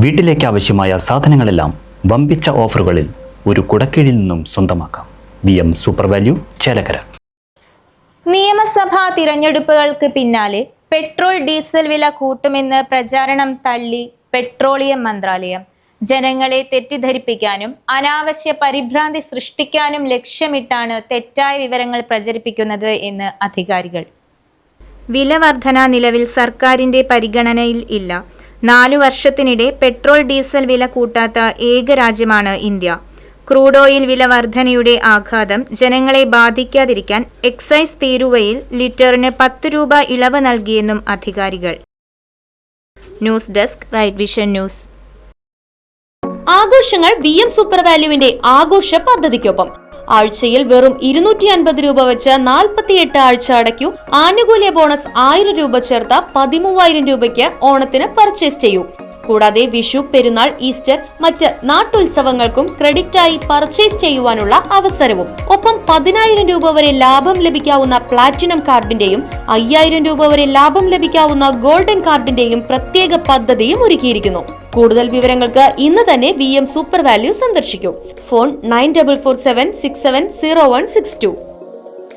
വീട്ടിലേക്ക് ആവശ്യമായ സാധനങ്ങളെല്ലാം വമ്പിച്ച ഓഫറുകളിൽ ഒരു കുടക്കീഴിൽ നിന്നും സ്വന്തമാക്കാം. VM super value, Chelakkara. നിയമസഭാ തിരഞ്ഞെടുപ്പുകൾക്ക് പിന്നാലെ പെട്രോൾ ഡീസൽ വില കൂട്ടുമെന്ന് പ്രചാരണം തള്ളി പെട്രോളിയം മന്ത്രാലയം. ജനങ്ങളെ തെറ്റിദ്ധരിപ്പിക്കാനും അനാവശ്യ പരിഭ്രാന്തി സൃഷ്ടിക്കാനും ലക്ഷ്യമിട്ടാണ് തെറ്റായ വിവരങ്ങൾ പ്രചരിപ്പിക്കുന്നത് എന്ന് അധികാരികൾ. വില വർധന നിലവിൽ സർക്കാരിന്റെ പരിഗണനയിൽ ഇല്ല. 4 വർഷത്തിനിടെ പെട്രോൾ ഡീസൽ വില കൂട്ടാത്ത ഏക രാജ്യമാണ് ഇന്ത്യ. ക്രൂഡ് ഓയിൽ വില വർധനയുടെ ആഘാതം ജനങ്ങളെ ബാധിക്കാതിരിക്കാൻ എക്സൈസ് തീരുവയിൽ ലിറ്ററിന് 10 രൂപ ഇളവ് നൽകിയെന്നും അധികാരികൾ. News desk, right vision news. ആഘോഷങ്ങൾ VM സൂപ്പർ വാല്യൂവിന്റെ ആഘോഷ പദ്ധതിക്കൊപ്പം. ആഴ്ചയിൽ വെറും 250 രൂപ വെച്ച് 48 ആഴ്ച അടയ്ക്കൂ. ആനുകൂല്യ ബോണസ് 1000 രൂപ ചേർത്ത 13000 രൂപയ്ക്ക് ഓണത്തിന് പർച്ചേസ് ചെയ്യൂ. കൂടാതെ വിഷു, പെരുന്നാൾ, ഈസ്റ്റർ, മറ്റ് നാട്ടുത്സവങ്ങൾക്കും ക്രെഡിറ്റായി പർച്ചേസ് ചെയ്യുവാനുള്ള അവസരവും. ഒപ്പം 10000 രൂപ വരെ ലാഭം ലഭിക്കാവുന്ന പ്ലാറ്റിനം കാർഡിന്റെയും 5000 രൂപ വരെ ലാഭം ലഭിക്കാവുന്ന ഗോൾഡൻ കാർഡിന്റെയും പ്രത്യേക പദ്ധതിയും ഒരുക്കിയിരിക്കുന്നു. കൂടുതൽ വിവരങ്ങൾക്ക് ഇന്ന് തന്നെ VM സൂപ്പർ വാല്യൂ സന്ദർശിക്കൂ. ഫോൺ 9447670162.